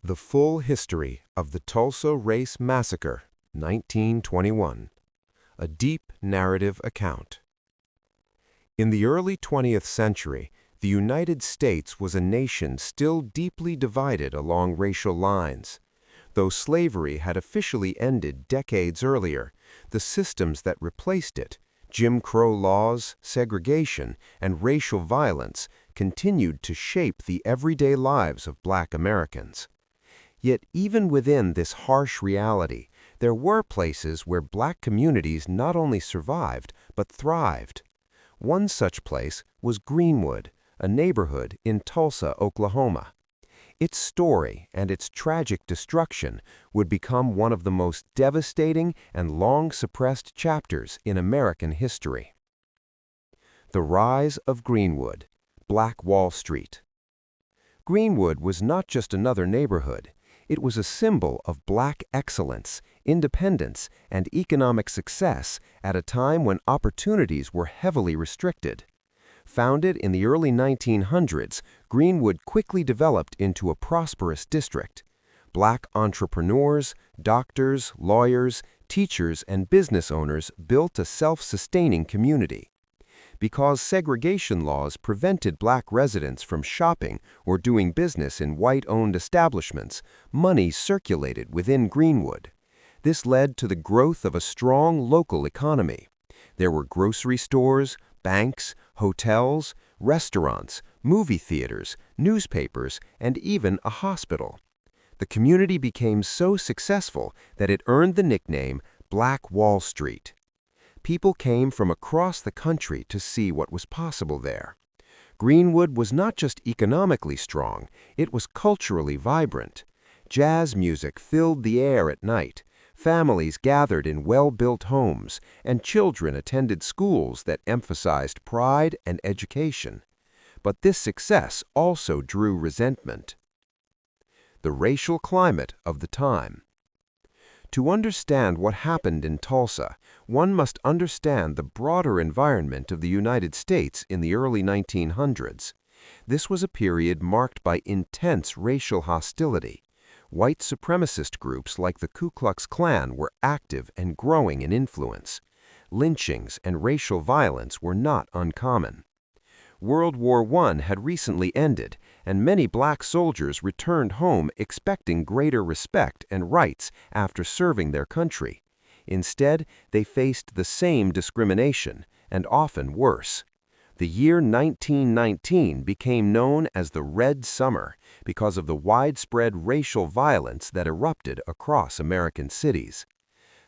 The Full History of the Tulsa Race Massacre, 1921. A Deep Narrative Account. In the early 20th century, the United States was a nation still deeply divided along racial lines. Though slavery had officially ended decades earlier, the systems that replaced it, Jim Crow laws, segregation, and racial violence, continued to shape the everyday lives of Black Americans. Yet even within this harsh reality, there were places where Black communities not only survived, but thrived. One such place was Greenwood, a neighborhood in Tulsa, Oklahoma. Its story and its tragic destruction would become one of the most devastating and long-suppressed chapters in American history. The Rise of Greenwood, Black Wall Street. Greenwood was not just another neighborhood. It was a symbol of Black excellence, independence, and economic success at a time when opportunities were heavily restricted. Founded in the early 1900s, Greenwood quickly developed into a prosperous district. Black entrepreneurs, doctors, lawyers, teachers, and business owners built a self-sustaining community. Because segregation laws prevented Black residents from shopping or doing business in white-owned establishments, money circulated within Greenwood. This led to the growth of a strong local economy. There were grocery stores, banks, hotels, restaurants, movie theaters, newspapers, and even a hospital. The community became so successful that it earned the nickname Black Wall Street. People came from across the country to see what was possible there. Greenwood was not just economically strong, it was culturally vibrant. Jazz music filled the air at night. Families gathered in well-built homes, and children attended schools that emphasized pride and education. But this success also drew resentment. The racial climate of the time. To understand what happened in Tulsa, one must understand the broader environment of the United States in the early 1900s. This was a period marked by intense racial hostility. White supremacist groups like the Ku Klux Klan were active and growing in influence. Lynchings and racial violence were not uncommon. World War I had recently ended, and many Black soldiers returned home expecting greater respect and rights after serving their country. Instead, they faced the same discrimination, and often worse. The year 1919 became known as the Red Summer because of the widespread racial violence that erupted across American cities.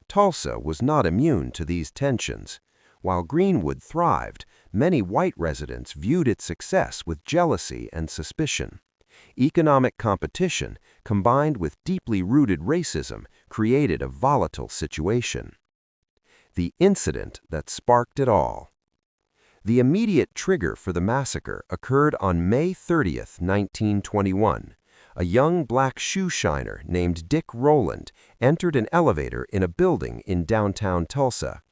Tulsa was not immune to these tensions. While Greenwood thrived, many white residents viewed its success with jealousy and suspicion. Economic competition, combined with deeply rooted racism, created a volatile situation. The incident that sparked it all. The immediate trigger for the massacre occurred on May 30, 1921. A young Black shoe shiner named Dick Rowland entered an elevator in a building in downtown Tulsa.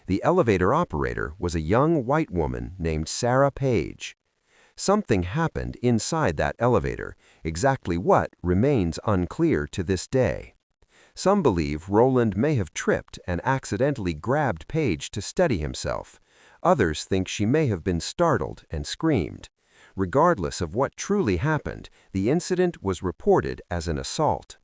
The elevator operator was a young white woman named Sarah Page. Something happened inside that elevator. Exactly what remains unclear to this day. Some believe Rowland may have tripped and accidentally grabbed Page to steady himself. Others think she may have been startled and screamed. Regardless of what truly happened, the incident was reported as an assault.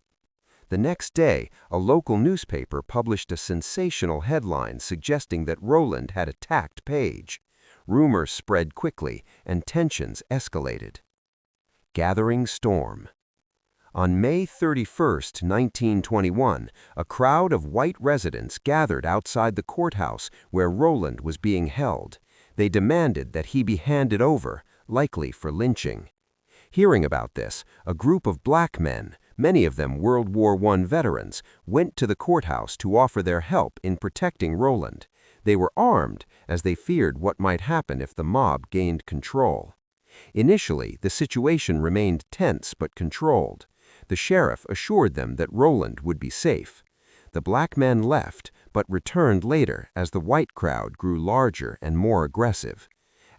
The next day, a local newspaper published a sensational headline suggesting that Rowland had attacked Page. Rumors spread quickly, and tensions escalated. Gathering storm. On May 31, 1921, a crowd of white residents gathered outside the courthouse where Rowland was being held. They demanded that he be handed over, likely for lynching. Hearing about this, a group of Black men, many of them World War I veterans, went to the courthouse to offer their help in protecting Rowland. They were armed, as they feared what might happen if the mob gained control. Initially, the situation remained tense but controlled. The sheriff assured them that Rowland would be safe. The Black men left, but returned later as the white crowd grew larger and more aggressive.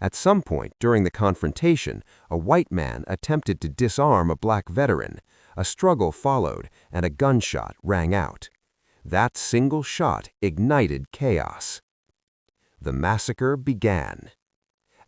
At some point during the confrontation, a white man attempted to disarm a black veteran. A struggle followed, and a gunshot rang out. That single shot ignited chaos. The massacre began.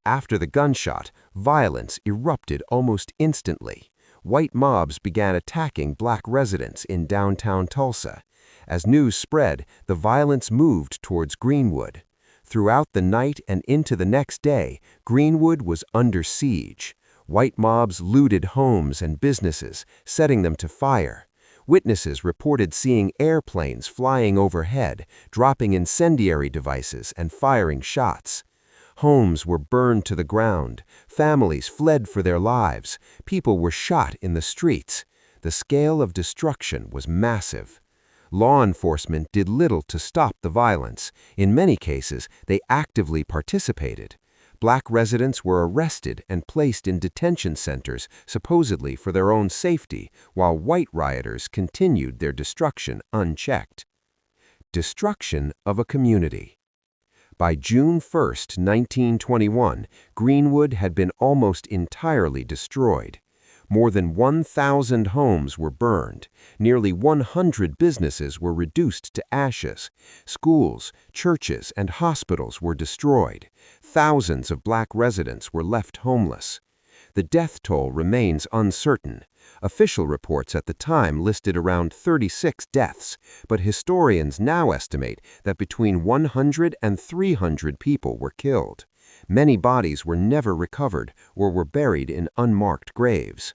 After the gunshot, violence erupted almost instantly. White mobs began attacking black residents in downtown Tulsa. As news spread, the violence moved towards Greenwood. Throughout the night and into the next day, Greenwood was under siege. White mobs looted homes and businesses, setting them to fire. Witnesses reported seeing airplanes flying overhead, dropping incendiary devices and firing shots. Homes were burned to the ground. Families fled for their lives. People were shot in the streets. The scale of destruction was massive. Law enforcement did little to stop the violence. In many cases, they actively participated. Black residents were arrested and placed in detention centers, supposedly for their own safety, while white rioters continued their destruction unchecked. Destruction of a community. By June 1, 1921, Greenwood had been almost entirely destroyed. More than 1,000 homes were burned. Nearly 100 businesses were reduced to ashes. Schools, churches, and hospitals were destroyed. Thousands of black residents were left homeless. The death toll remains uncertain. Official reports at the time listed around 36 deaths, but historians now estimate that between 100 and 300 people were killed. Many bodies were never recovered or were buried in unmarked graves.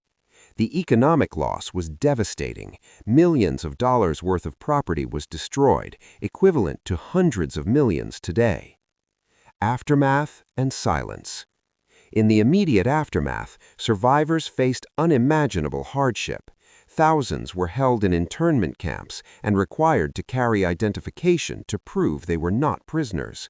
The economic loss was devastating. Millions of dollars worth of property was destroyed, equivalent to hundreds of millions today. Aftermath and silence. In the immediate aftermath, survivors faced unimaginable hardship. Thousands were held in internment camps and required to carry identification to prove they were not prisoners.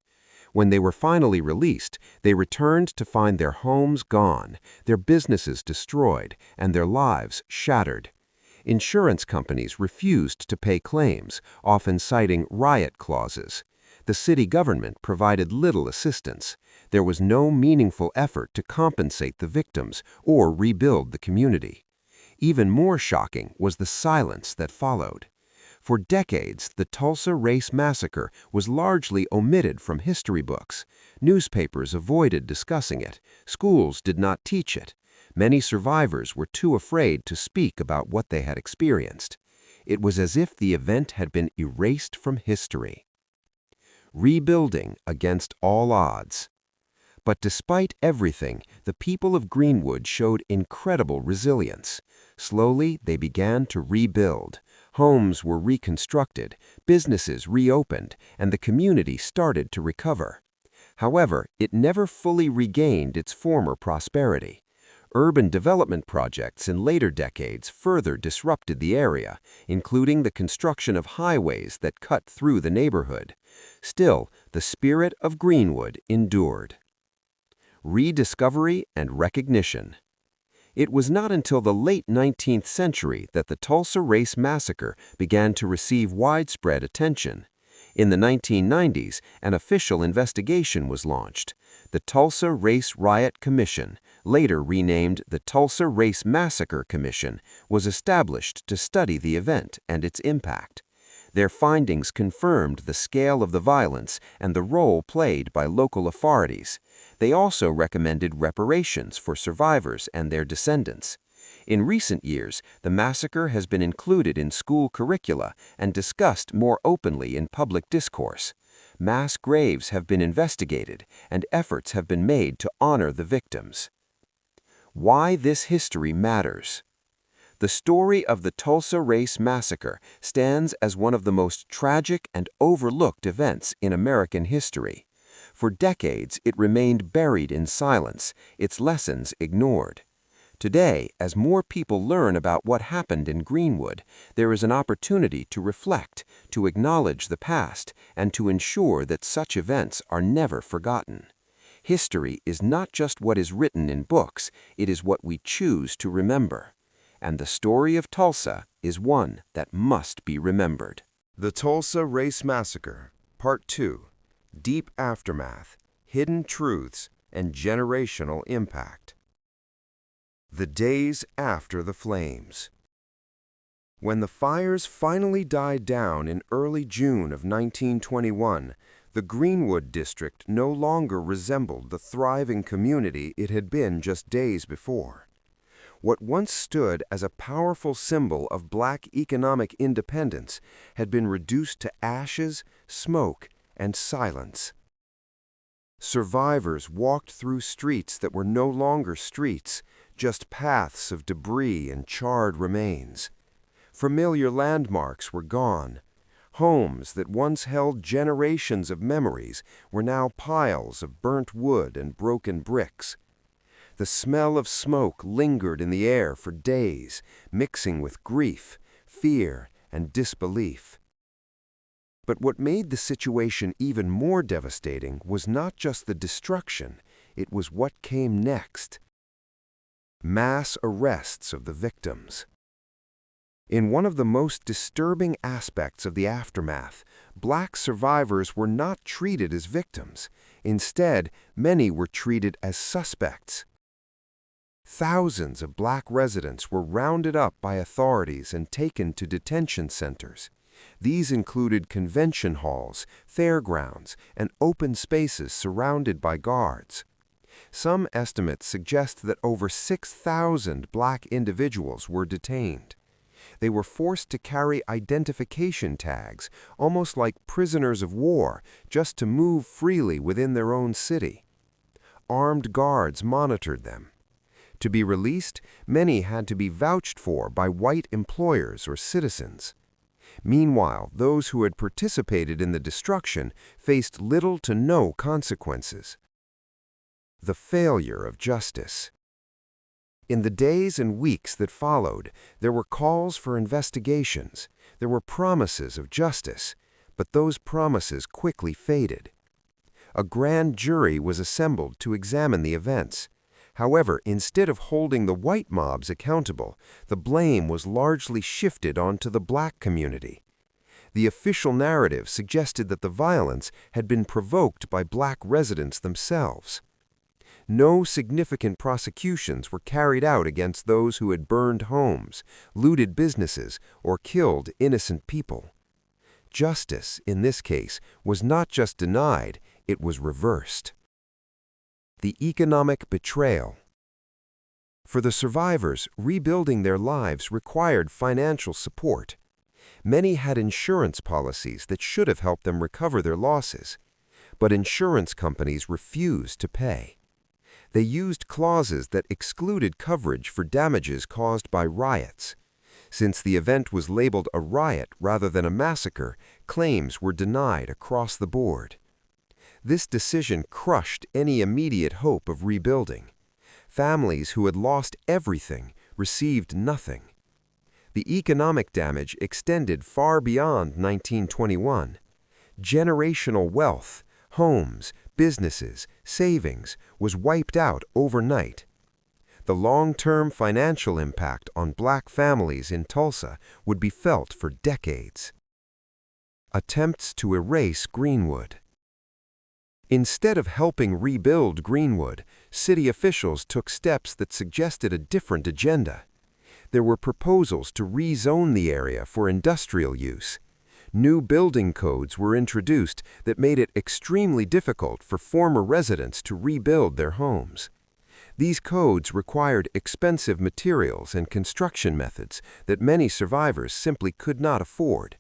When they were finally released, they returned to find their homes gone, their businesses destroyed, and their lives shattered. Insurance companies refused to pay claims, often citing riot clauses. The city government provided little assistance. There was no meaningful effort to compensate the victims or rebuild the community. Even more shocking was the silence that followed. For decades, the Tulsa Race Massacre was largely omitted from history books. Newspapers avoided discussing it. Schools did not teach it. Many survivors were too afraid to speak about what they had experienced. It was as if the event had been erased from history. Rebuilding against all odds. But despite everything, the people of Greenwood showed incredible resilience. Slowly, they began to rebuild. Homes were reconstructed, businesses reopened, and the community started to recover. However, it never fully regained its former prosperity. Urban development projects in later decades further disrupted the area, including the construction of highways that cut through the neighborhood. Still, the spirit of Greenwood endured. Rediscovery and recognition. It was not until the late 19th century that the Tulsa Race Massacre began to receive widespread attention. In the 1990s, an official investigation was launched. The Tulsa Race Riot Commission, later renamed the Tulsa Race Massacre Commission, was established to study the event and its impact. Their findings confirmed the scale of the violence and the role played by local authorities. They also recommended reparations for survivors and their descendants. In recent years, the massacre has been included in school curricula and discussed more openly in public discourse. Mass graves have been investigated, and efforts have been made to honor the victims. Why this history matters. The story of the Tulsa Race Massacre stands as one of the most tragic and overlooked events in American history. For decades, it remained buried in silence, its lessons ignored. Today, as more people learn about what happened in Greenwood, there is an opportunity to reflect, to acknowledge the past, and to ensure that such events are never forgotten. History is not just what is written in books, it is what we choose to remember. And the story of Tulsa is one that must be remembered. The Tulsa Race Massacre, Part 2. Deep Aftermath, Hidden Truths, and generational impact. The days after the flames. When the fires finally died down in early June of 1921, the Greenwood district no longer resembled the thriving community it had been just days before. What once stood as a powerful symbol of Black economic independence had been reduced to ashes, smoke, and silence. Survivors walked through streets that were no longer streets, just paths of debris and charred remains. Familiar landmarks were gone. Homes that once held generations of memories were now piles of burnt wood and broken bricks. The smell of smoke lingered in the air for days, mixing with grief, fear, and disbelief. But what made the situation even more devastating was not just the destruction, it was what came next. Mass arrests of the victims. In one of the most disturbing aspects of the aftermath, Black survivors were not treated as victims. Instead, many were treated as suspects. Thousands of Black residents were rounded up by authorities and taken to detention centers. These included convention halls, fairgrounds, and open spaces surrounded by guards. Some estimates suggest that over 6,000 Black individuals were detained. They were forced to carry identification tags, almost like prisoners of war, just to move freely within their own city. Armed guards monitored them. To be released, many had to be vouched for by white employers or citizens. Meanwhile, those who had participated in the destruction faced little to no consequences. The failure of justice. In the days and weeks that followed, there were calls for investigations. There were promises of justice, but those promises quickly faded. A grand jury was assembled to examine the events. However, instead of holding the white mobs accountable, the blame was largely shifted onto the Black community. The official narrative suggested that the violence had been provoked by Black residents themselves. No significant prosecutions were carried out against those who had burned homes, looted businesses, or killed innocent people. Justice, in this case, was not just denied, it was reversed. The economic betrayal. For the survivors, rebuilding their lives required financial support. Many had insurance policies that should have helped them recover their losses, but insurance companies refused to pay. They used clauses that excluded coverage for damages caused by riots. Since the event was labeled a riot rather than a massacre, claims were denied across the board. This decision crushed any immediate hope of rebuilding. Families who had lost everything received nothing. The economic damage extended far beyond 1921. Generational wealth, homes, businesses, savings was wiped out overnight. The long-term financial impact on Black families in Tulsa would be felt for decades. Attempts to erase Greenwood. Instead of helping rebuild Greenwood, city officials took steps that suggested a different agenda. There were proposals to rezone the area for industrial use. New building codes were introduced that made it extremely difficult for former residents to rebuild their homes. These codes required expensive materials and construction methods that many survivors simply could not afford.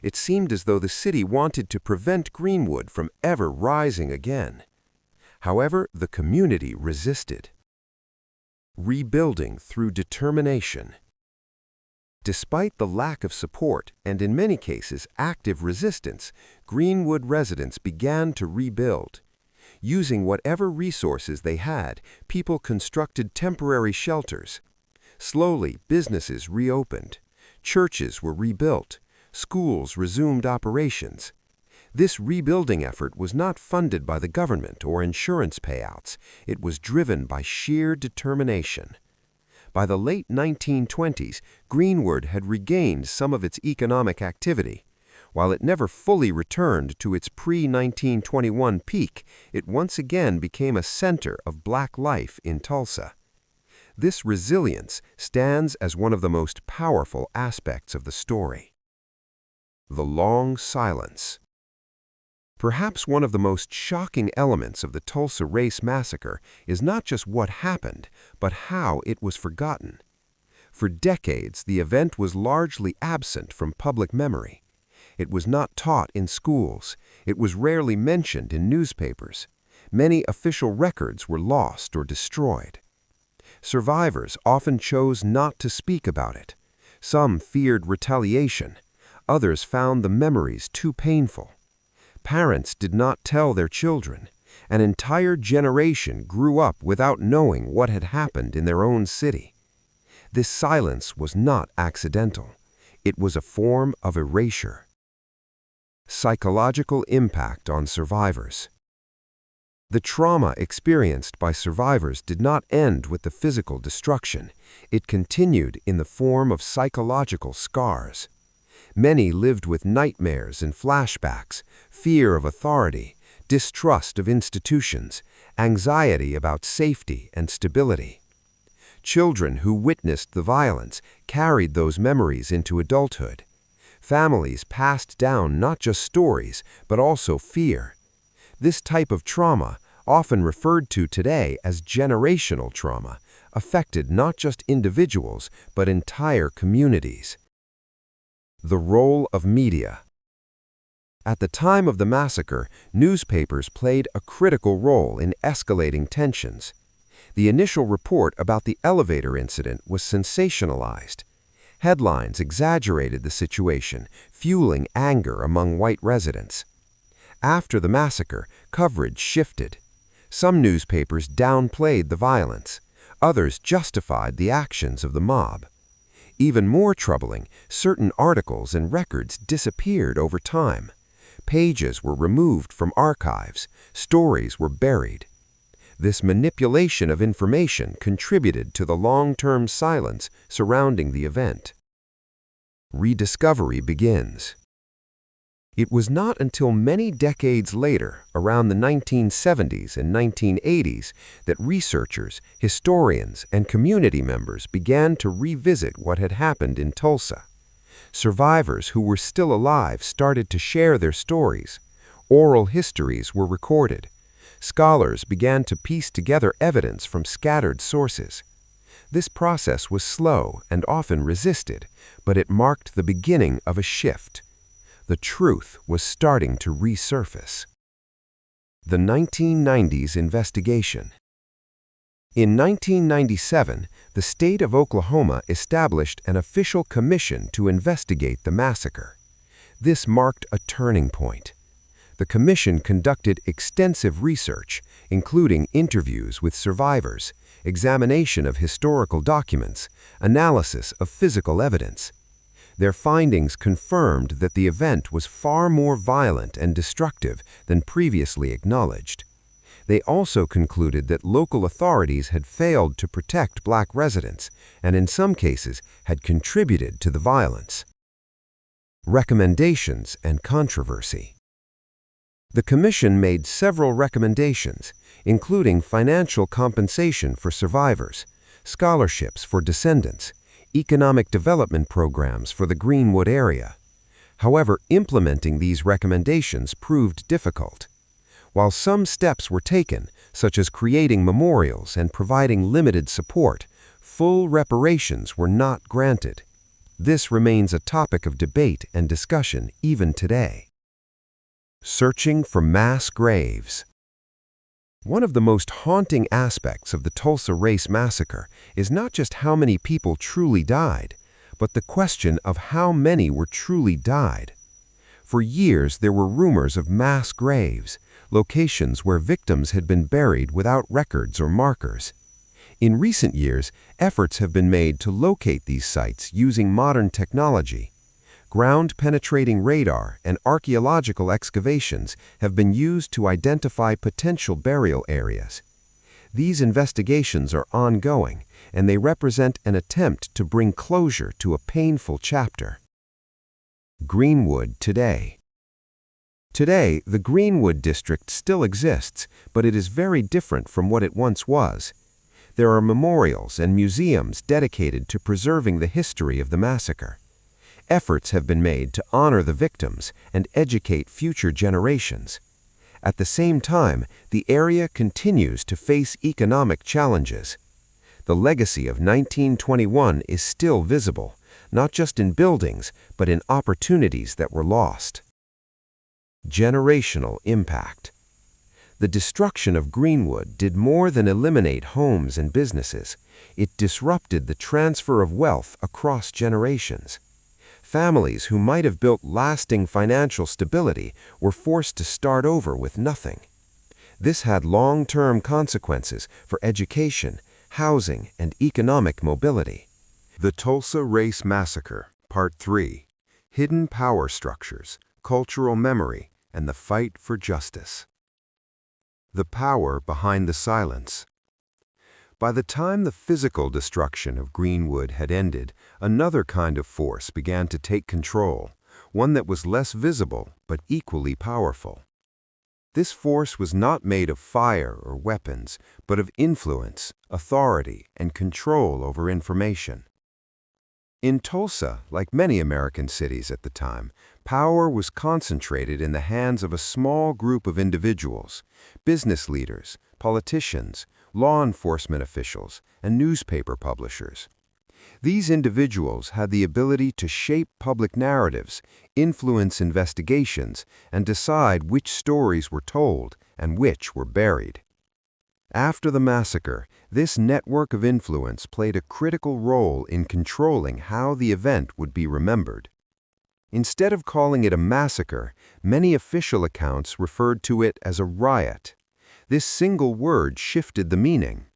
It seemed as though the city wanted to prevent Greenwood from ever rising again. However, the community resisted. Rebuilding through determination. Despite the lack of support and, in many cases, active resistance, Greenwood residents began to rebuild. Using whatever resources they had, people constructed temporary shelters. Slowly, businesses reopened. Churches were rebuilt. Schools resumed operations. This rebuilding effort was not funded by the government or insurance payouts. It was driven by sheer determination. By the late 1920s, Greenwood had regained some of its economic activity. While it never fully returned to its pre-1921 peak, it once again became a center of Black life in Tulsa. This resilience stands as one of the most powerful aspects of the story. The long silence. Perhaps one of the most shocking elements of the Tulsa Race Massacre is not just what happened, but how it was forgotten. For decades, the event was largely absent from public memory. It was not taught in schools. It was rarely mentioned in newspapers. Many official records were lost or destroyed. Survivors often chose not to speak about it. Some feared retaliation. Others found the memories too painful. Parents did not tell their children. An entire generation grew up without knowing what had happened in their own city. This silence was not accidental. It was a form of erasure. Psychological impact on survivors. The trauma experienced by survivors did not end with the physical destruction. It continued in the form of psychological scars. Many lived with nightmares and flashbacks, fear of authority, distrust of institutions, anxiety about safety and stability. Children who witnessed the violence carried those memories into adulthood. Families passed down not just stories, but also fear. This type of trauma, often referred to today as generational trauma, affected not just individuals, but entire communities. The role of media. At the time of the massacre, newspapers played a critical role in escalating tensions. The initial report about the elevator incident was sensationalized. Headlines exaggerated the situation, fueling anger among white residents. After the massacre, coverage shifted. Some newspapers downplayed the violence. Others justified the actions of the mob. Even more troubling, certain articles and records disappeared over time. Pages were removed from archives. Stories were buried. This manipulation of information contributed to the long-term silence surrounding the event. Rediscovery begins. It was not until many decades later, around the 1970s and 1980s, that researchers, historians, and community members began to revisit what had happened in Tulsa. Survivors who were still alive started to share their stories. Oral histories were recorded. Scholars began to piece together evidence from scattered sources. This process was slow and often resisted, but it marked the beginning of a shift. The truth was starting to resurface. The 1990s investigation. In 1997, the state of Oklahoma established an official commission to investigate the massacre. This marked a turning point. The commission conducted extensive research, including interviews with survivors, examination of historical documents, analysis of physical evidence. Their findings confirmed that the event was far more violent and destructive than previously acknowledged. They also concluded that local authorities had failed to protect Black residents and in some cases had contributed to the violence. Recommendations and controversy. The Commission made several recommendations, including financial compensation for survivors, scholarships for descendants, economic development programs for the Greenwood area. However, implementing these recommendations proved difficult. While some steps were taken, such as creating memorials and providing limited support, full reparations were not granted. This remains a topic of debate and discussion even today. Searching for mass graves. One of the most haunting aspects of the Tulsa Race Massacre is not just how many people truly died, but the question of how many were truly died. For years, there were rumors of mass graves, locations where victims had been buried without records or markers. In recent years, efforts have been made to locate these sites using modern technology. Ground-penetrating radar and archaeological excavations have been used to identify potential burial areas. These investigations are ongoing, and they represent an attempt to bring closure to a painful chapter. Greenwood today. Today, the Greenwood district still exists, but it is very different from what it once was. There are memorials and museums dedicated to preserving the history of the massacre. Efforts have been made to honor the victims and educate future generations. At the same time, the area continues to face economic challenges. The legacy of 1921 is still visible, not just in buildings, but in opportunities that were lost. Generational impact. The destruction of Greenwood did more than eliminate homes and businesses. It disrupted the transfer of wealth across generations. Families who might have built lasting financial stability were forced to start over with nothing. This had long-term consequences for education, housing, and economic mobility. The Tulsa Race Massacre, Part 3: Hidden Power Structures, Cultural Memory, and the Fight for Justice. The power behind the silence. By the time the physical destruction of Greenwood had ended, another kind of force began to take control, one that was less visible but equally powerful. This force was not made of fire or weapons, but of influence, authority, and control over information. In Tulsa, like many American cities at the time, power was concentrated in the hands of a small group of individuals: business leaders, politicians, law enforcement officials, and newspaper publishers. These individuals had the ability to shape public narratives, influence investigations, and decide which stories were told and which were buried. After the massacre, this network of influence played a critical role in controlling how the event would be remembered. Instead of calling it a massacre, many official accounts referred to it as a riot. This single word shifted the meaning.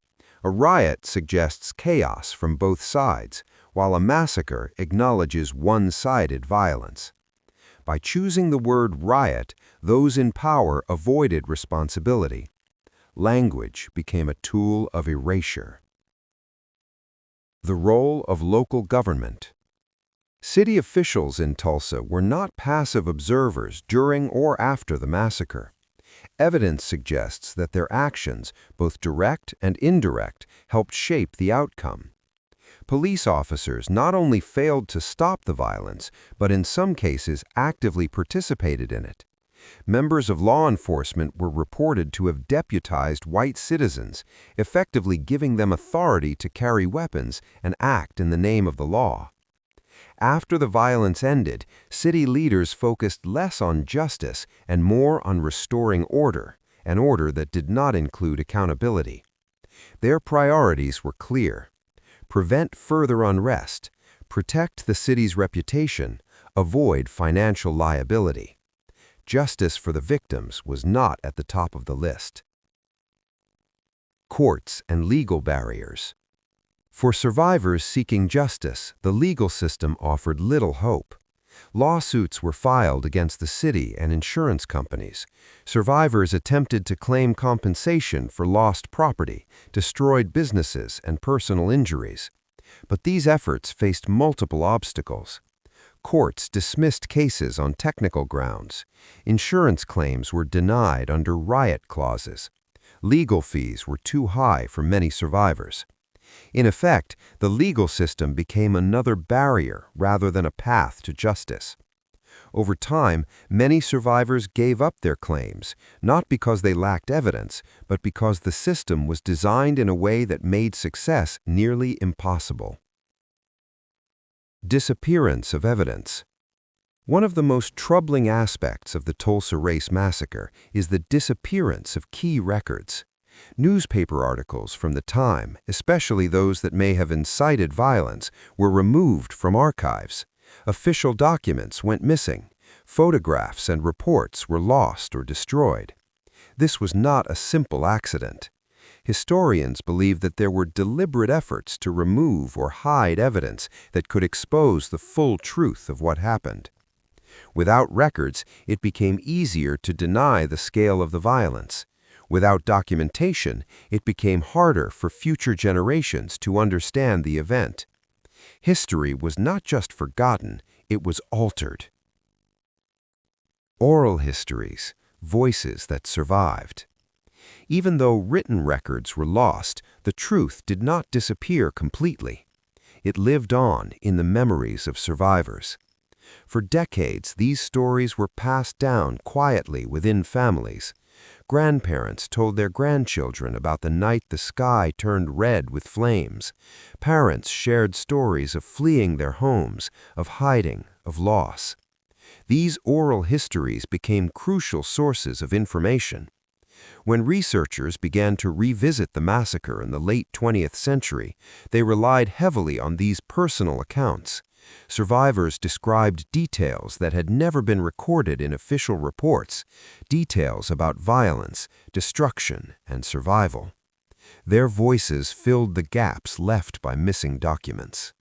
A riot suggests chaos from both sides, while a massacre acknowledges one-sided violence. By choosing the word riot, those in power avoided responsibility. Language became a tool of erasure. The role of local government. City officials in Tulsa were not passive observers during or after the massacre. Evidence suggests that their actions, both direct and indirect, helped shape the outcome. Police officers not only failed to stop the violence, but in some cases actively participated in it. Members of law enforcement were reported to have deputized white citizens, effectively giving them authority to carry weapons and act in the name of the law. After the violence ended, city leaders focused less on justice and more on restoring order, an order that did not include accountability. Their priorities were clear: prevent further unrest, protect the city's reputation, avoid financial liability. Justice for the victims was not at the top of the list. Courts and legal barriers. For survivors seeking justice, the legal system offered little hope. Lawsuits were filed against the city and insurance companies. Survivors attempted to claim compensation for lost property, destroyed businesses, and personal injuries. But these efforts faced multiple obstacles. Courts dismissed cases on technical grounds. Insurance claims were denied under riot clauses. Legal fees were too high for many survivors. In effect, the legal system became another barrier rather than a path to justice. Over time, many survivors gave up their claims, not because they lacked evidence, but because the system was designed in a way that made success nearly impossible. Disappearance of evidence. One of the most troubling aspects of the Tulsa Race Massacre is the disappearance of key records. Newspaper articles from the time, especially those that may have incited violence, were removed from archives. Official documents went missing. Photographs and reports were lost or destroyed. This was not a simple accident. Historians believe that there were deliberate efforts to remove or hide evidence that could expose the full truth of what happened. Without records, it became easier to deny the scale of the violence. Without documentation, it became harder for future generations to understand the event. History was not just forgotten, it was altered. Oral histories, voices that survived. Even though written records were lost, the truth did not disappear completely. It lived on in the memories of survivors. For decades, these stories were passed down quietly within families. Grandparents told their grandchildren about the night the sky turned red with flames. Parents shared stories of fleeing their homes, of hiding, of loss. These oral histories became crucial sources of information. When researchers began to revisit the massacre in the late 20th century, they relied heavily on these personal accounts. Survivors described details that had never been recorded in official reports, details about violence, destruction, and survival. Their voices filled the gaps left by missing documents.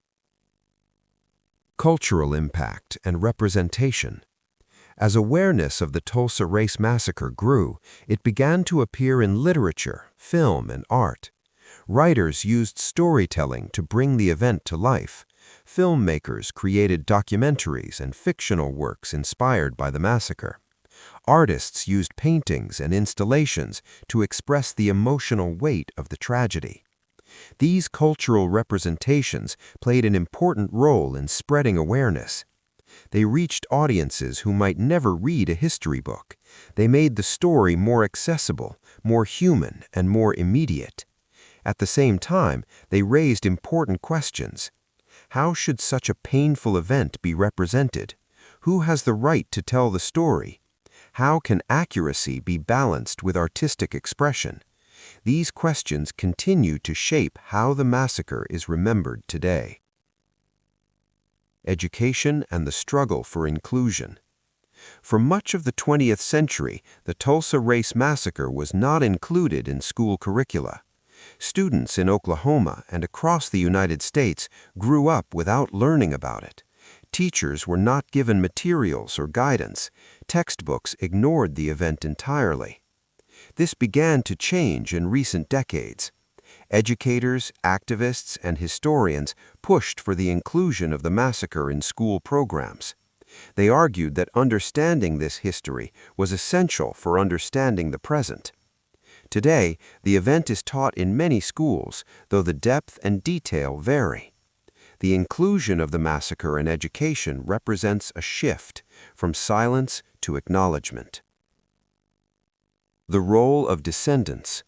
Cultural impact and representation. As awareness of the Tulsa Race Massacre grew, it began to appear in literature, film, and art. Writers used storytelling to bring the event to life. Filmmakers created documentaries and fictional works inspired by the massacre. Artists used paintings and installations to express the emotional weight of the tragedy. These cultural representations played an important role in spreading awareness. They reached audiences who might never read a history book. They made the story more accessible, more human, and more immediate. At the same time, they raised important questions. How should such a painful event be represented? Who has the right to tell the story? How can accuracy be balanced with artistic expression? These questions continue to shape how the massacre is remembered today. Education and the struggle for inclusion. For much of the 20th century, the Tulsa Race Massacre was not included in school curricula. Students in Oklahoma and across the United States grew up without learning about it. Teachers were not given materials or guidance. Textbooks ignored the event entirely. This began to change in recent decades. Educators, activists, and historians pushed for the inclusion of the massacre in school programs. They argued that understanding this history was essential for understanding the present. Today, the event is taught in many schools, though the depth and detail vary. The inclusion of the massacre in education represents a shift from silence to acknowledgement. The role of descendants.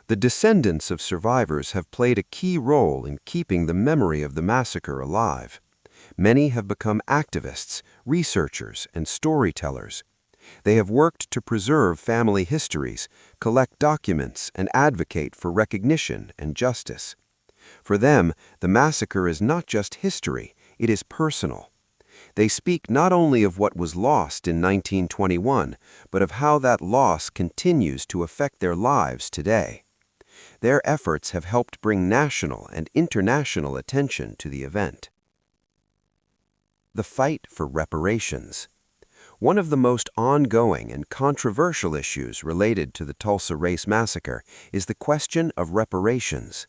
The descendants of survivors have played a key role in keeping the memory of the massacre alive. Many have become activists, researchers, and storytellers. They have worked to preserve family histories, collect documents, and advocate for recognition and justice. For them, the massacre is not just history, it is personal. They speak not only of what was lost in 1921, but of how that loss continues to affect their lives today. Their efforts have helped bring national and international attention to the event. The fight for reparations. One of the most ongoing and controversial issues related to the Tulsa Race Massacre is the question of reparations.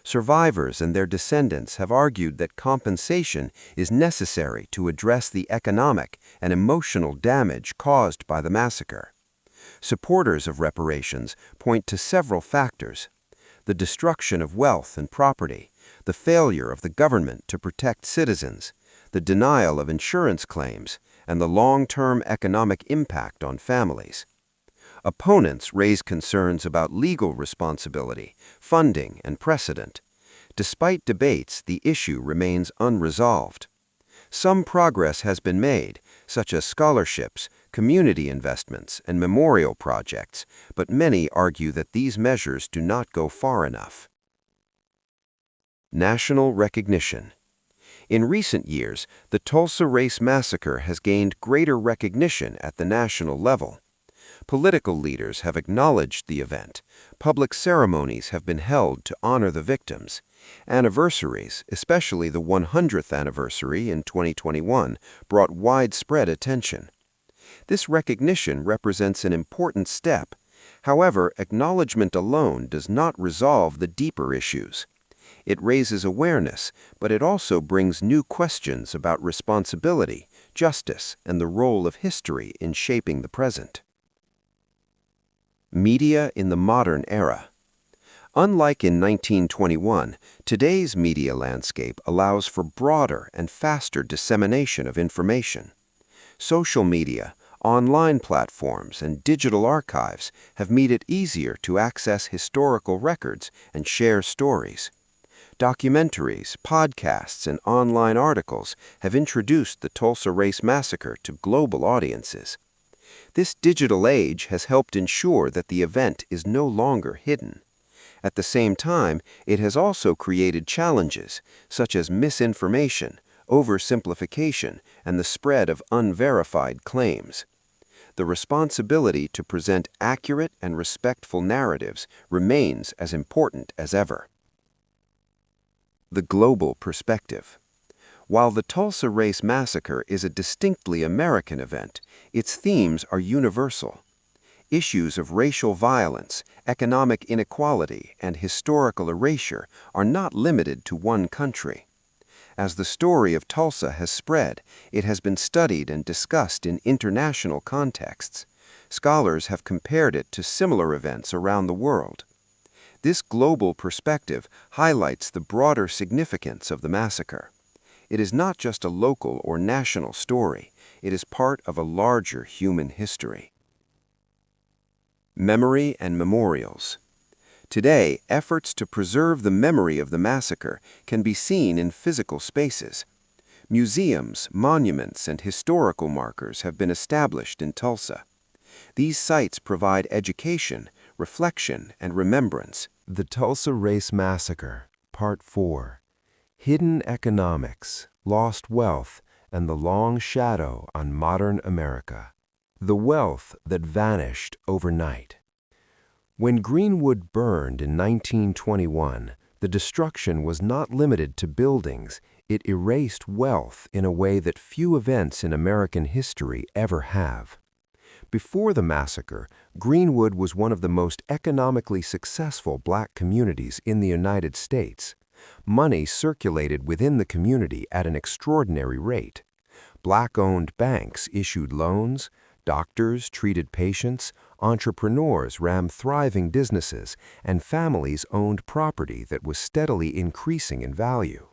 Survivors and their descendants have argued that compensation is necessary to address the economic and emotional damage caused by the massacre. Supporters of reparations point to several factors: the destruction of wealth and property, the failure of the government to protect citizens, the denial of insurance claims, and the long-term economic impact on families. Opponents raise concerns about legal responsibility, funding, and precedent. Despite debates, the issue remains unresolved. Some progress has been made, such as scholarships, community investments, and memorial projects, but many argue that these measures do not go far enough. National recognition. In recent years, the Tulsa Race Massacre has gained greater recognition at the national level. Political leaders have acknowledged the event. Public ceremonies have been held to honor the victims. Anniversaries, especially the 100th anniversary in 2021, brought widespread attention. This recognition represents an important step. However, acknowledgement alone does not resolve the deeper issues. It raises awareness, but it also brings new questions about responsibility, justice, and the role of history in shaping the present. Media in the modern era. Unlike in 1921, today's media landscape allows for broader and faster dissemination of information. Social media, online platforms, and digital archives have made it easier to access historical records and share stories. Documentaries, podcasts, and online articles have introduced the Tulsa Race Massacre to global audiences. This digital age has helped ensure that the event is no longer hidden. At the same time, it has also created challenges, such as misinformation, oversimplification, and the spread of unverified claims. The responsibility to present accurate and respectful narratives remains as important as ever. The global perspective. While the Tulsa Race Massacre is a distinctly American event, its themes are universal. Issues of racial violence, economic inequality, and historical erasure are not limited to one country. As the story of Tulsa has spread, it has been studied and discussed in international contexts. Scholars have compared it to similar events around the world. This global perspective highlights the broader significance of the massacre. It is not just a local or national story, it is part of a larger human history. Memory and memorials. Today, efforts to preserve the memory of the massacre can be seen in physical spaces. Museums, monuments, and historical markers have been established in Tulsa. These sites provide education, reflection, and remembrance. The Tulsa Race Massacre, Part 4. Hidden Economics, Lost Wealth, and the Long Shadow on Modern America. The wealth that vanished overnight. When Greenwood burned in 1921, the destruction was not limited to buildings. It erased wealth in a way that few events in American history ever have. Before the massacre, Greenwood was one of the most economically successful black communities in the United States. Money circulated within the community at an extraordinary rate. Black-owned banks issued loans, doctors treated patients, entrepreneurs ran thriving businesses, and families owned property that was steadily increasing in value.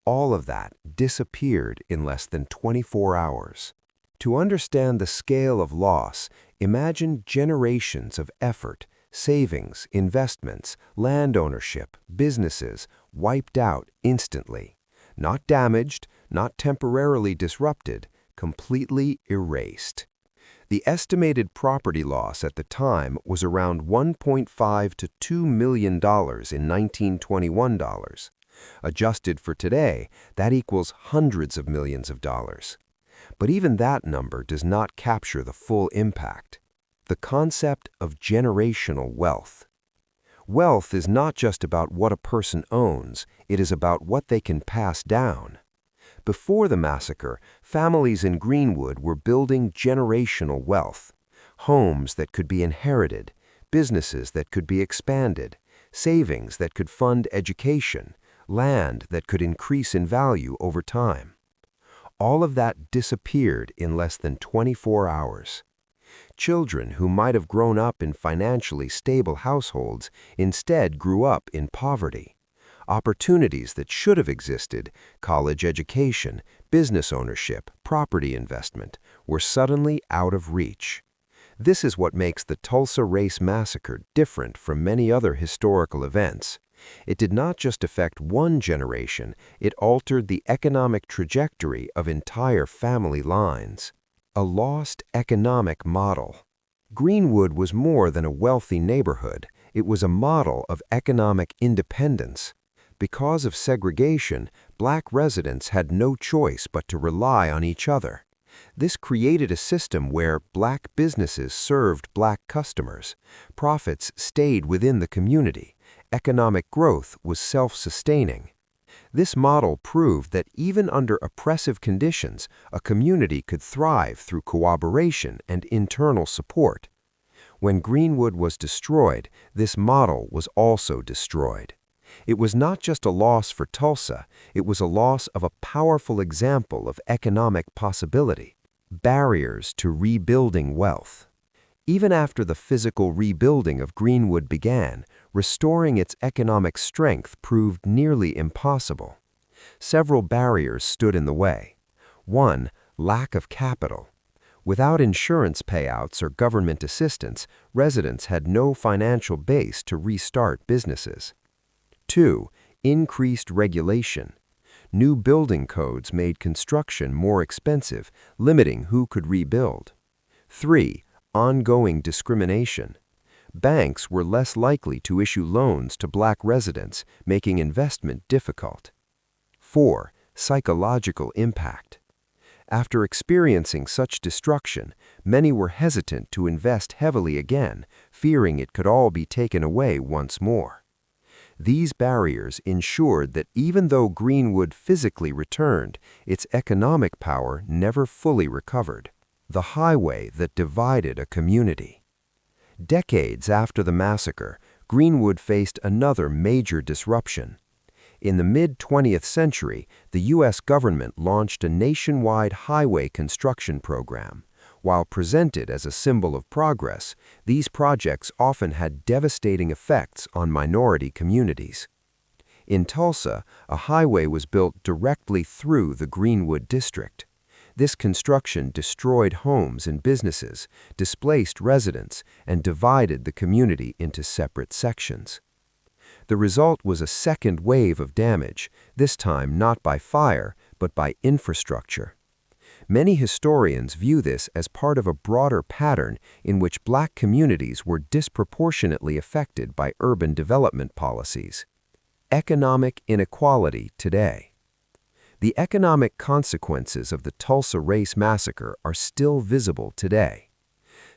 All of that disappeared in less than 24 hours. To understand the scale of loss, imagine generations of effort, savings, investments, land ownership, businesses wiped out instantly. Not damaged, not temporarily disrupted, completely erased. The estimated property loss at the time was around $1.5 to $2 million in 1921 dollars. Adjusted for today, that equals hundreds of millions of dollars. But even that number does not capture the full impact. The concept of generational wealth. Wealth is not just about what a person owns, it is about what they can pass down. Before the massacre, families in Greenwood were building generational wealth. Homes that could be inherited, businesses that could be expanded, savings that could fund education, land that could increase in value over time. All of that disappeared in less than 24 hours. Children who might have grown up in financially stable households instead grew up in poverty. Opportunities that should have existed, college education, business ownership, property investment, were suddenly out of reach. This is what makes the Tulsa Race Massacre different from many other historical events. It did not just affect one generation, it altered the economic trajectory of entire family lines. A lost economic model. Greenwood was more than a wealthy neighborhood, it was a model of economic independence. Because of segregation, black residents had no choice but to rely on each other. This created a system where black businesses served black customers, profits stayed within the community, economic growth was self-sustaining. This model proved that even under oppressive conditions, a community could thrive through cooperation and internal support. When Greenwood was destroyed, this model was also destroyed. It was not just a loss for Tulsa, it was a loss of a powerful example of economic possibility, barriers to rebuilding wealth. Even after the physical rebuilding of Greenwood began, restoring its economic strength proved nearly impossible. Several barriers stood in the way. One, lack of capital. Without insurance payouts or government assistance, residents had no financial base to restart businesses. 2. Increased regulation. New building codes made construction more expensive, limiting who could rebuild. 3. Ongoing discrimination. Banks were less likely to issue loans to black residents, making investment difficult. 4. Psychological impact. After experiencing such destruction, many were hesitant to invest heavily again, fearing it could all be taken away once more. These barriers ensured that even though Greenwood physically returned, its economic power never fully recovered. The highway that divided a community. Decades after the massacre, Greenwood faced another major disruption. In the mid-20th century, the U.S. government launched a nationwide highway construction program. While presented as a symbol of progress, these projects often had devastating effects on minority communities. In Tulsa, a highway was built directly through the Greenwood district. This construction destroyed homes and businesses, displaced residents, and divided the community into separate sections. The result was a second wave of damage, this time not by fire, but by infrastructure. Many historians view this as part of a broader pattern in which black communities were disproportionately affected by urban development policies. Economic inequality today. The economic consequences of the Tulsa Race Massacre are still visible today.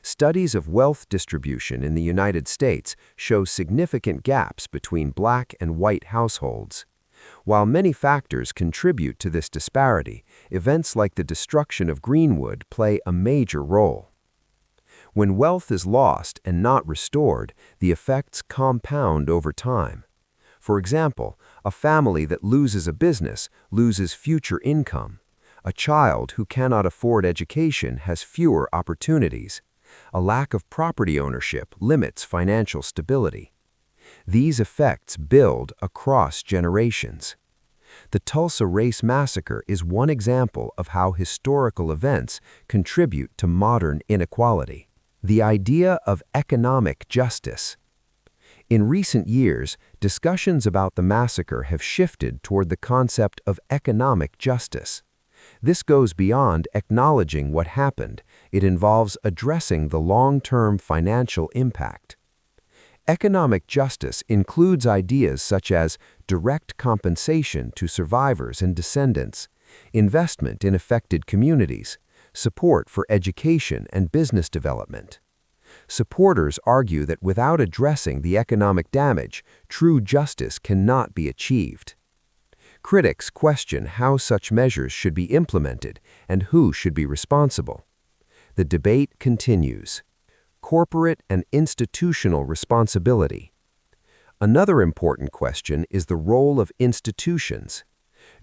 Studies of wealth distribution in the United States show significant gaps between black and white households. While many factors contribute to this disparity, events like the destruction of Greenwood play a major role. When wealth is lost and not restored, the effects compound over time. For example, a family that loses a business loses future income. A child who cannot afford education has fewer opportunities. A lack of property ownership limits financial stability. These effects build across generations. The Tulsa Race Massacre is one example of how historical events contribute to modern inequality. The idea of economic justice. In recent years, discussions about the massacre have shifted toward the concept of economic justice. This goes beyond acknowledging what happened. It involves addressing the long-term financial impact. Economic justice includes ideas such as direct compensation to survivors and descendants, investment in affected communities, support for education and business development. Supporters argue that without addressing the economic damage, true justice cannot be achieved. Critics question how such measures should be implemented and who should be responsible. The debate continues. Corporate and institutional responsibility. Another important question is the role of institutions.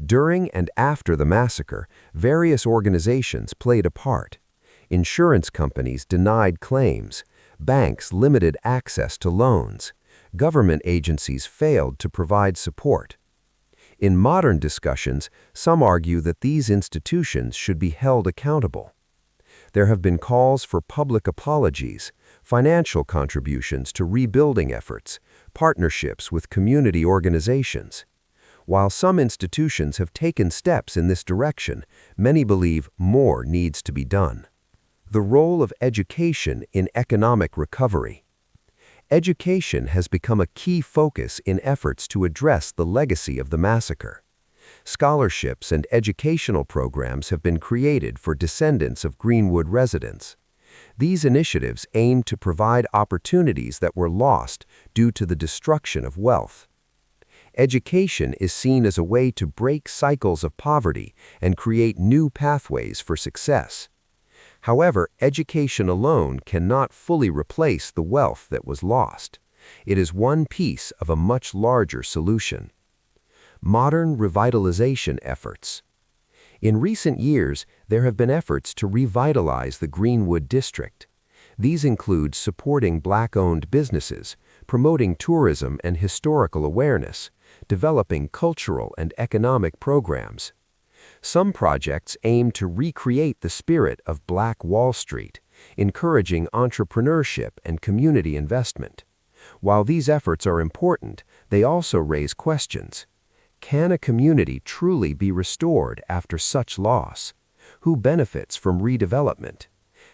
During and after the massacre, various organizations played a part. Insurance companies denied claims. Banks limited access to loans. Government agencies failed to provide support. In modern discussions, some argue that these institutions should be held accountable. There have been calls for public apologies, financial contributions to rebuilding efforts, partnerships with community organizations. While some institutions have taken steps in this direction, many believe more needs to be done. The role of education in economic recovery. Education has become a key focus in efforts to address the legacy of the massacre. Scholarships and educational programs have been created for descendants of Greenwood residents. These initiatives aim to provide opportunities that were lost due to the destruction of wealth. Education is seen as a way to break cycles of poverty and create new pathways for success. However, education alone cannot fully replace the wealth that was lost. It is one piece of a much larger solution. Modern revitalization efforts. In recent years, there have been efforts to revitalize the Greenwood district. These include supporting Black-owned businesses, promoting tourism and historical awareness, developing cultural and economic programs. Some projects aim to recreate the spirit of Black Wall Street, encouraging entrepreneurship and community investment. While these efforts are important, they also raise questions. Can a community truly be restored after such loss? Who benefits from redevelopment?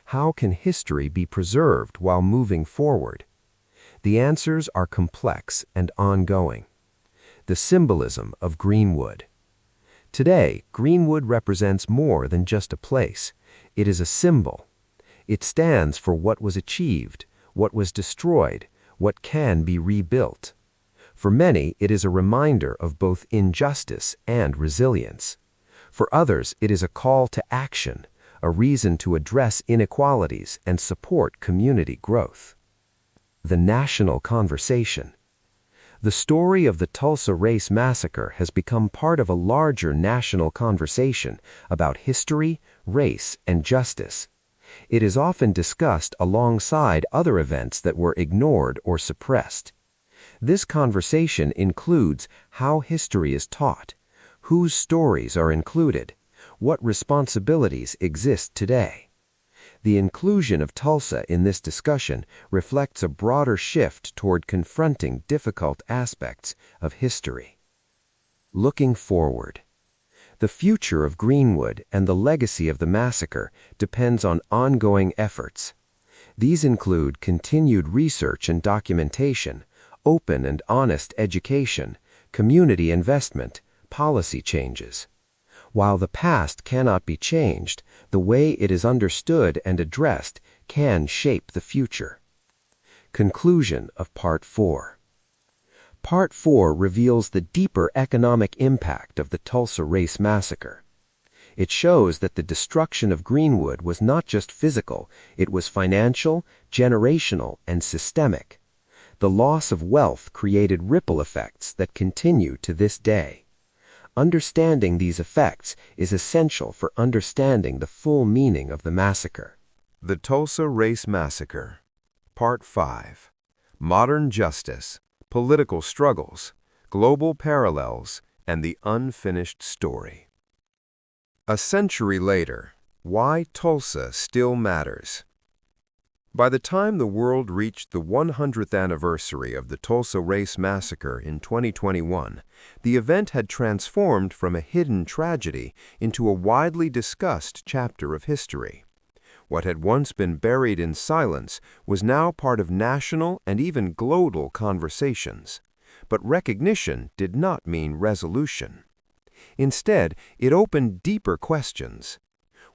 How can history be preserved while moving forward? The answers are complex and ongoing. The symbolism of Greenwood. Today, Greenwood represents more than just a place. It is a symbol. It stands for what was achieved, what was destroyed, what can be rebuilt. For many, it is a reminder of both injustice and resilience. For others, it is a call to action, a reason to address inequalities and support community growth. The national conversation. The story of the Tulsa Race Massacre has become part of a larger national conversation about history, race, and justice. It is often discussed alongside other events that were ignored or suppressed. This conversation includes how history is taught, whose stories are included, what responsibilities exist today. The inclusion of Tulsa in this discussion reflects a broader shift toward confronting difficult aspects of history. Looking forward. The future of Greenwood and the legacy of the massacre depends on ongoing efforts. These include continued research and documentation, open and honest education, community investment, policy changes. While the past cannot be changed, the way it is understood and addressed can shape the future. Conclusion of Part 4. Part 4 reveals the deeper economic impact of the Tulsa Race Massacre. It shows that the destruction of Greenwood was not just physical, it was financial, generational, and systemic. The loss of wealth created ripple effects that continue to this day. Understanding these effects is essential for understanding the full meaning of the massacre. The Tulsa Race Massacre. Part 5. Modern Justice, Political Struggles, Global Parallels, and the Unfinished Story. A century later, why Tulsa still matters. By the time the world reached the 100th anniversary of the Tulsa Race Massacre in 2021, the event had transformed from a hidden tragedy into a widely discussed chapter of history. What had once been buried in silence was now part of national and even global conversations. But recognition did not mean resolution. Instead, it opened deeper questions.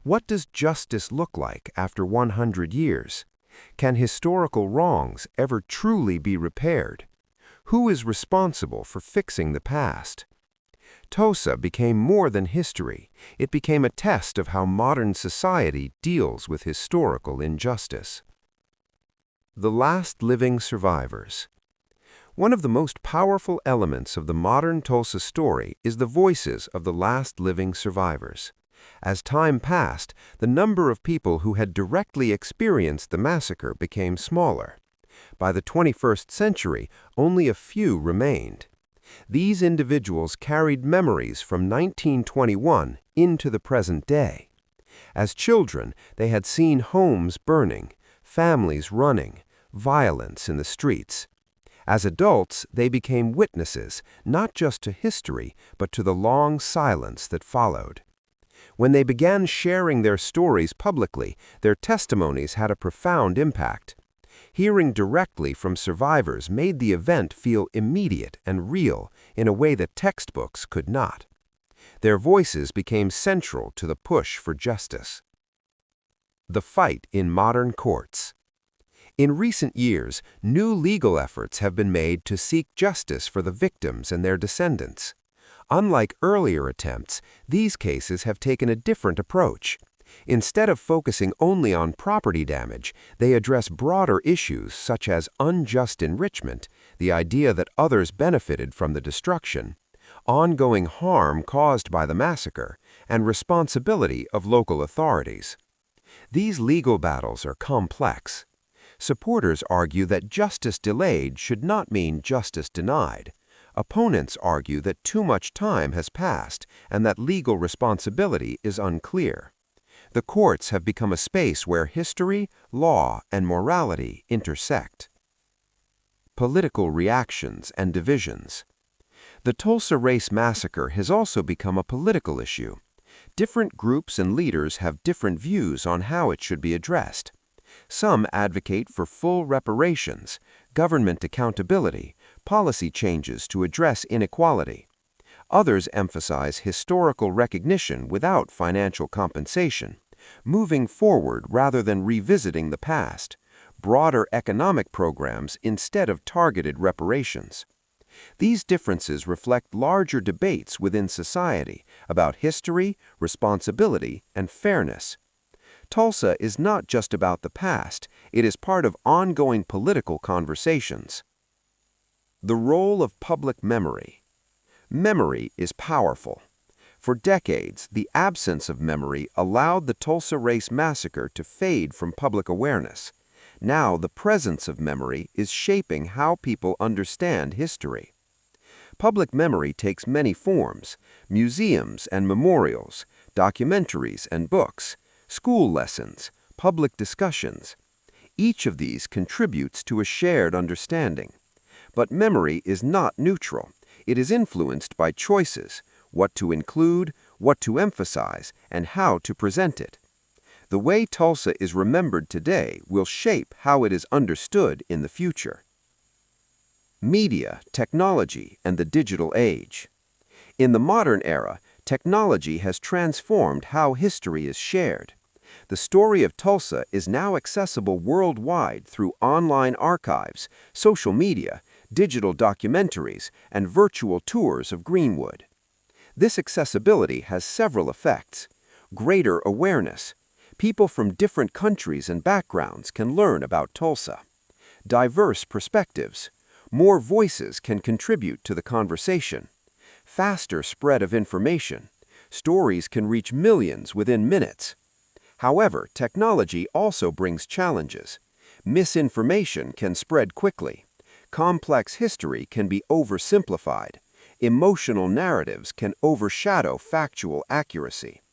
What does justice look like after 100 years? Can historical wrongs ever truly be repaired? Who is responsible for fixing the past? Tulsa became more than history. It became a test of how modern society deals with historical injustice. The last living survivors. One of the most powerful elements of the modern Tulsa story is the voices of the last living survivors. As time passed, the number of people who had directly experienced the massacre became smaller. By the 21st century, only a few remained. These individuals carried memories from 1921 into the present day. As children, they had seen homes burning, families running, violence in the streets. As adults, they became witnesses, not just to history, but to the long silence that followed. When they began sharing their stories publicly, their testimonies had a profound impact. Hearing directly from survivors made the event feel immediate and real in a way that textbooks could not. Their voices became central to the push for justice. The fight in modern courts. In recent years, new legal efforts have been made to seek justice for the victims and their descendants. Unlike earlier attempts, these cases have taken a different approach. Instead of focusing only on property damage, they address broader issues such as unjust enrichment, the idea that others benefited from the destruction, ongoing harm caused by the massacre, and responsibility of local authorities. These legal battles are complex. Supporters argue that justice delayed should not mean justice denied. Opponents argue that too much time has passed and that legal responsibility is unclear. The courts have become a space where history, law, and morality intersect. Political reactions and divisions. The Tulsa Race Massacre has also become a political issue. Different groups and leaders have different views on how it should be addressed. Some advocate for full reparations, government accountability, policy changes to address inequality. Others emphasize historical recognition without financial compensation, moving forward rather than revisiting the past, broader economic programs instead of targeted reparations. These differences reflect larger debates within society about history, responsibility, and fairness. Tulsa is not just about the past, it is part of ongoing political conversations. The role of public memory. Memory is powerful. For decades, the absence of memory allowed the Tulsa Race Massacre to fade from public awareness. Now, the presence of memory is shaping how people understand history. Public memory takes many forms: museums and memorials, documentaries and books, school lessons, public discussions. Each of these contributes to a shared understanding. But memory is not neutral. It is influenced by choices: what to include, what to emphasize, and how to present it. The way Tulsa is remembered today will shape how it is understood in the future. Media, technology, and the digital age. In the modern era, technology has transformed how history is shared. The story of Tulsa is now accessible worldwide through online archives, social media, digital documentaries, and virtual tours of Greenwood. This accessibility has several effects: greater awareness. People from different countries and backgrounds can learn about Tulsa. Diverse perspectives. More voices can contribute to the conversation. Faster spread of information. Stories can reach millions within minutes. However, technology also brings challenges. Misinformation can spread quickly. Complex history can be oversimplified. Emotional narratives can overshadow factual accuracy.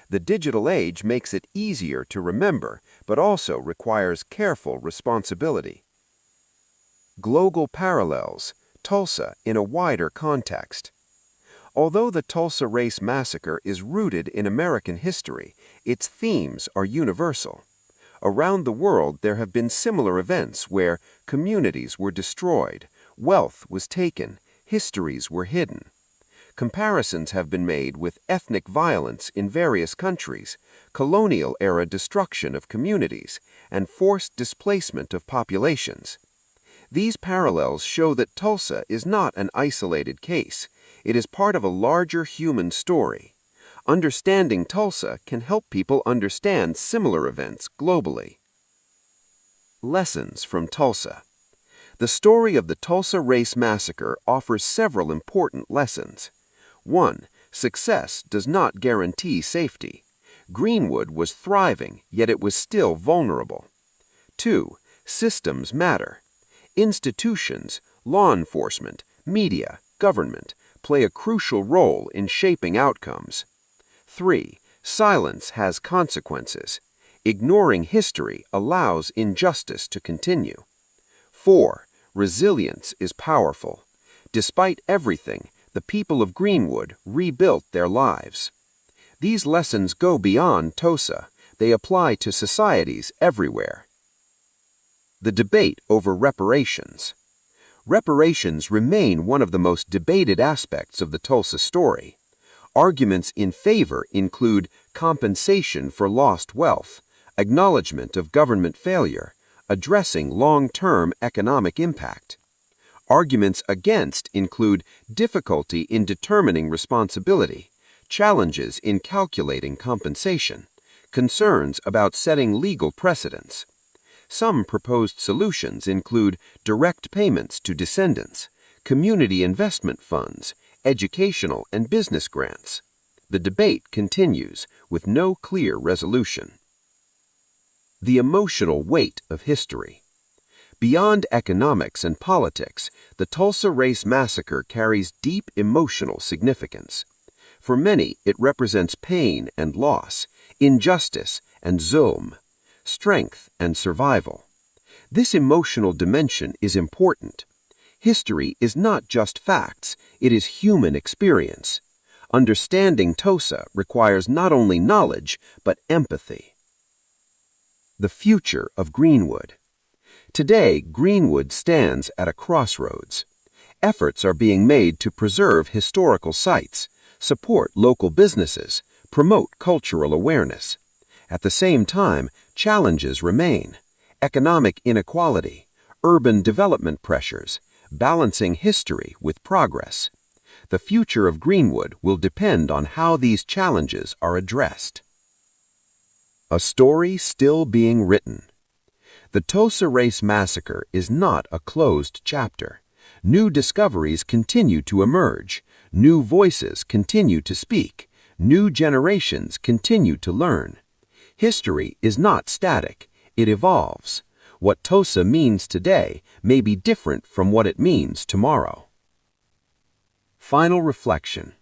The digital age makes it easier to remember, but also requires careful responsibility. Global parallels. Tulsa in a wider context. Although the Tulsa Race Massacre is rooted in American history, its themes are universal. Around the world, there have been similar events where communities were destroyed, wealth was taken, histories were hidden. Comparisons have been made with ethnic violence in various countries, colonial-era destruction of communities, and forced displacement of populations. These parallels show that Tulsa is not an isolated case. It is part of a larger human story. Understanding Tulsa can help people understand similar events globally. Lessons from Tulsa. The story of the Tulsa Race Massacre offers several important lessons. 1. Success does not guarantee safety. Greenwood was thriving, yet it was still vulnerable. 2. Systems matter. Institutions, law enforcement, media, government play a crucial role in shaping outcomes. 3. Silence has consequences. Ignoring history allows injustice to continue. 4. Resilience is powerful. Despite everything, the people of Greenwood rebuilt their lives. These lessons go beyond Tulsa. They apply to societies everywhere. The debate over reparations. Reparations remain one of the most debated aspects of the Tulsa story. Arguments in favor include compensation for lost wealth, acknowledgement of government failure, addressing long-term economic impact. Arguments against include difficulty in determining responsibility, challenges in calculating compensation, concerns about setting legal precedents. Some proposed solutions include direct payments to descendants, community investment funds, educational and business grants. The debate continues with no clear resolution. The emotional weight of history. Beyond economics and politics, the Tulsa Race Massacre carries deep emotional significance. For many, it represents pain and loss, injustice and zulm, strength and survival. This emotional dimension is important. History is not just facts, it is human experience. Understanding Tulsa requires not only knowledge, but empathy. The future of Greenwood. Today, Greenwood stands at a crossroads. Efforts are being made to preserve historical sites, support local businesses, promote cultural awareness. At the same time, challenges remain: economic inequality, urban development pressures, balancing history with progress. The future of Greenwood will depend on how these challenges are addressed. A story still being written. The Tulsa Race Massacre is not a closed chapter. New discoveries continue to emerge. New voices continue to speak. New generations continue to learn. History is not static. It evolves. What Tulsa means today may be different from what it means tomorrow. Final reflection.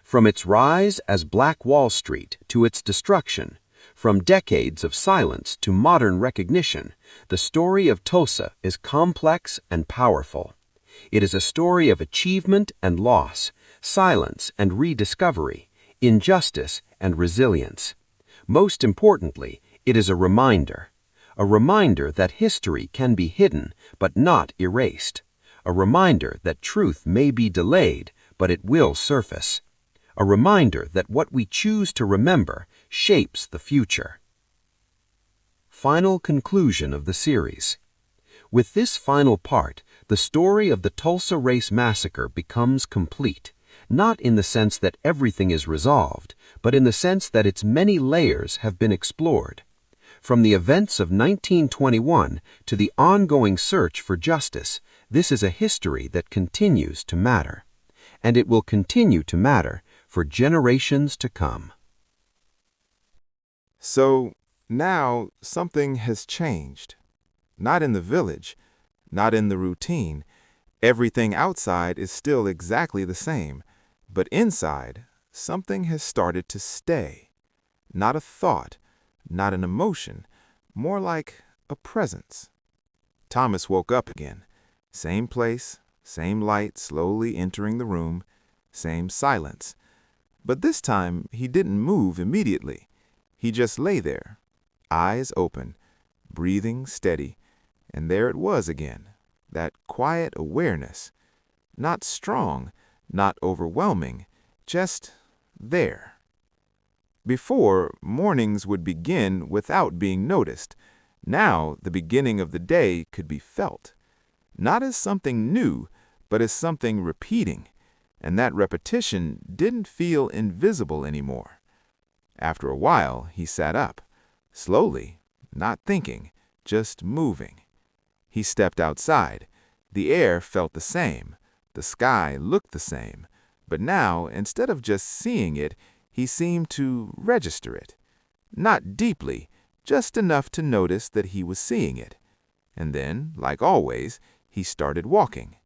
From its rise as Black Wall Street to its destruction, from decades of silence to modern recognition, the story of Tulsa is complex and powerful. It is a story of achievement and loss, silence and rediscovery, injustice and resilience. Most importantly, it is a reminder that history can be hidden but not erased, a reminder that truth may be delayed but it will surface, a reminder that what we choose to remember shapes the future. Final conclusion of the series. With this final part, the story of the Tulsa Race Massacre becomes complete, not in the sense that everything is resolved, but in the sense that its many layers have been explored. From the events of 1921 to the ongoing search for justice, this is a history that continues to matter. And it will continue to matter for generations to come. So now something has changed. Not in the village, not in the routine. Everything outside is still exactly the same, but inside, something has started to stay. Not a thought, not an emotion, more like a presence. Thomas woke up again. Same place, same light slowly entering the room, same silence. But this time he didn't move immediately. He just lay there, eyes open, breathing steady, and there it was again, that quiet awareness. Not strong, not overwhelming, just there. Before, mornings would begin without being noticed. Now the beginning of the day could be felt. Not as something new, but as something repeating, and that repetition didn't feel invisible anymore. After a while, he sat up, slowly, not thinking, just moving. He stepped outside. The air felt the same. The sky looked the same. But now, instead of just seeing it, he seemed to register it. Not deeply, just enough to notice that he was seeing it. And then, like always, he started walking.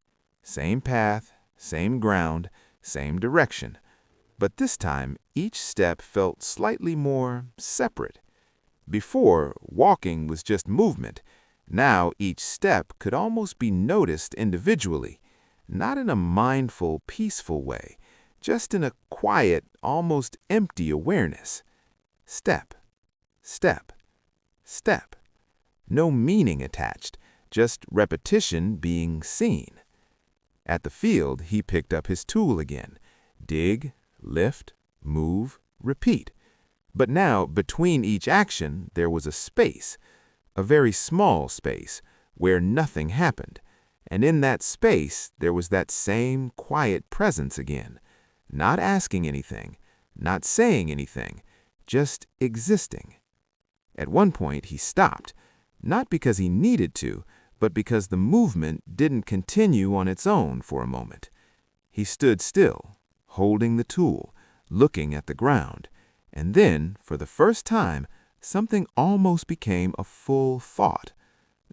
Same path, same ground, same direction. But this time, each step felt slightly more separate. Before, walking was just movement. Now each step could almost be noticed individually, not in a mindful, peaceful way, just in a quiet, almost empty awareness. Step, step, step. No meaning attached, just repetition being seen. At the field, he picked up his tool again. Dig, lift, move, repeat. But now, between each action, there was a space, a very small space, where nothing happened. And in that space, there was that same quiet presence again, not asking anything, not saying anything, just existing. At one point, he stopped, not because he needed to, but because the movement didn't continue on its own for a moment. He stood still, holding the tool, looking at the ground, and then, for the first time, something almost became a full thought.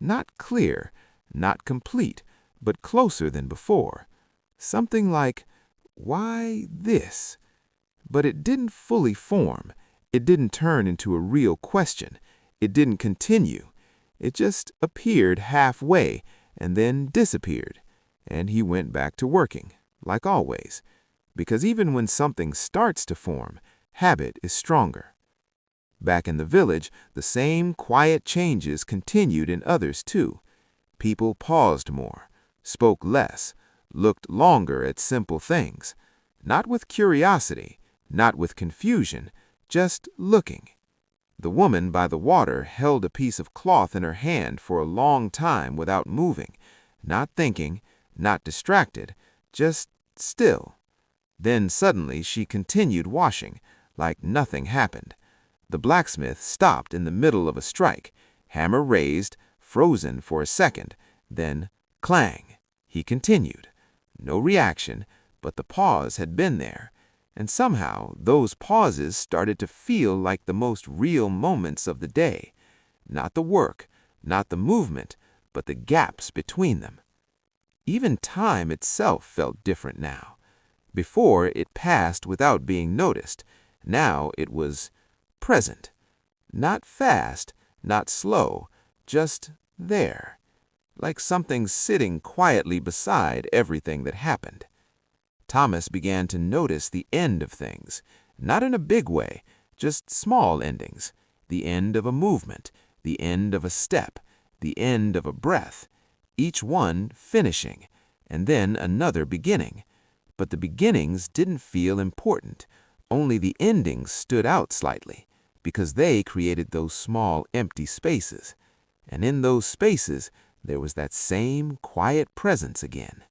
Not clear, not complete, but closer than before. Something like, why this? But it didn't fully form. It didn't turn into a real question. It didn't continue. It just appeared halfway and then disappeared. And he went back to working, like always. Because even when something starts to form, habit is stronger. Back in the village, the same quiet changes continued in others too. People paused more, spoke less, looked longer at simple things. Not with curiosity, not with confusion, just looking. The woman by the water held a piece of cloth in her hand for a long time without moving, not thinking, not distracted, just still. Then suddenly she continued washing, like nothing happened. The blacksmith stopped in the middle of a strike, hammer raised, frozen for a second, then clang. He continued. No reaction, but the pause had been there. And somehow those pauses started to feel like the most real moments of the day. Not the work, not the movement, but the gaps between them. Even time itself felt different now. Before, it passed without being noticed. Now it was present. Not fast, not slow, just there. Like something sitting quietly beside everything that happened. Thomas began to notice the end of things, not in a big way, just small endings. The end of a movement, the end of a step, the end of a breath, each one finishing, and then another beginning. But the beginnings didn't feel important, only the endings stood out slightly, because they created those small empty spaces. And in those spaces, there was that same quiet presence again.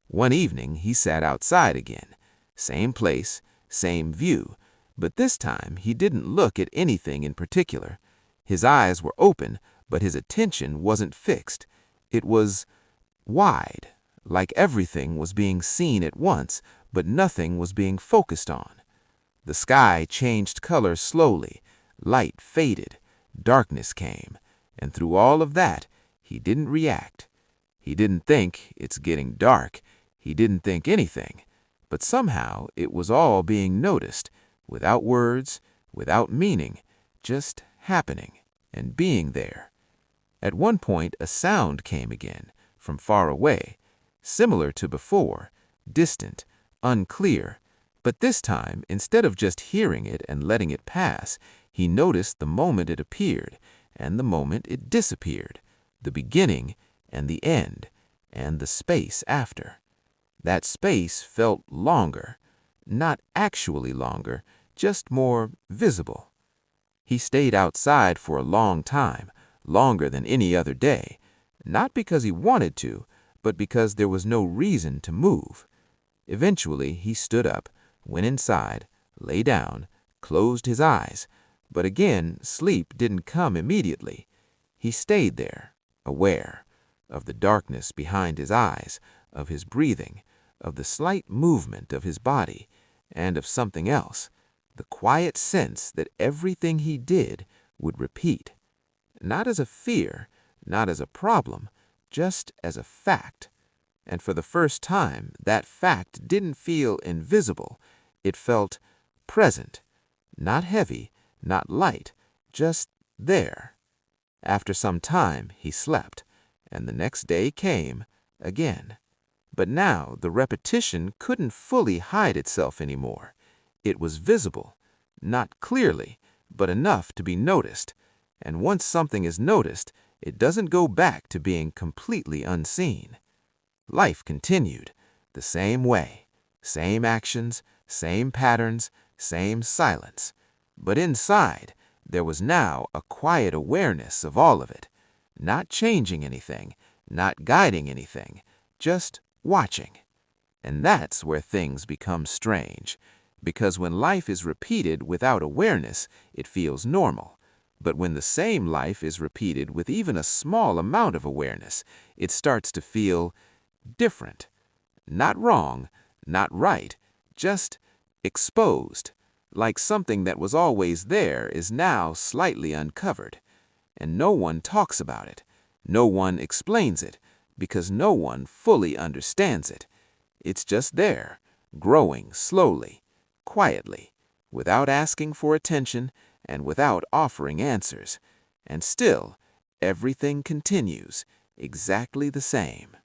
One evening, he sat outside again. Same place, same view, but this time he didn't look at anything in particular. His eyes were open, but his attention wasn't fixed. It was wide, like everything was being seen at once, but nothing was being focused on. The sky changed color slowly, light faded, darkness came, and through all of that, he didn't react. He didn't think, it's getting dark. He didn't think anything, but somehow it was all being noticed, without words, without meaning, just happening and being there. At one point, a sound came again, from far away, similar to before, distant, unclear, but this time, instead of just hearing it and letting it pass, he noticed the moment it appeared and the moment it disappeared, the beginning and the end, and the space after. That space felt longer, not actually longer, just more visible. He stayed outside for a long time, longer than any other day, not because he wanted to, but because there was no reason to move. Eventually, he stood up, went inside, lay down, closed his eyes, but again, sleep didn't come immediately. He stayed there, aware of the darkness behind his eyes, of his breathing, of the slight movement of his body, and of something else, the quiet sense that everything he did would repeat. Not as a fear, not as a problem, just as a fact. And for the first time, that fact didn't feel invisible. It felt present, not heavy, not light, just there. After some time, he slept, and the next day came again. But now the repetition couldn't fully hide itself anymore. It was visible, not clearly, but enough to be noticed. And once something is noticed, it doesn't go back to being completely unseen. Life continued, the same way, same actions, same patterns, same silence. But inside, there was now a quiet awareness of all of it, not changing anything, not guiding anything, just watching. And that's where things become strange, because when life is repeated without awareness, it feels normal. But when the same life is repeated with even a small amount of awareness, it starts to feel different. Not wrong, not right, just exposed, like something that was always there is now slightly uncovered. And no one talks about it. No one explains it, because no one fully understands it. It's just there, growing slowly, quietly, without asking for attention and without offering answers. And still, everything continues exactly the same.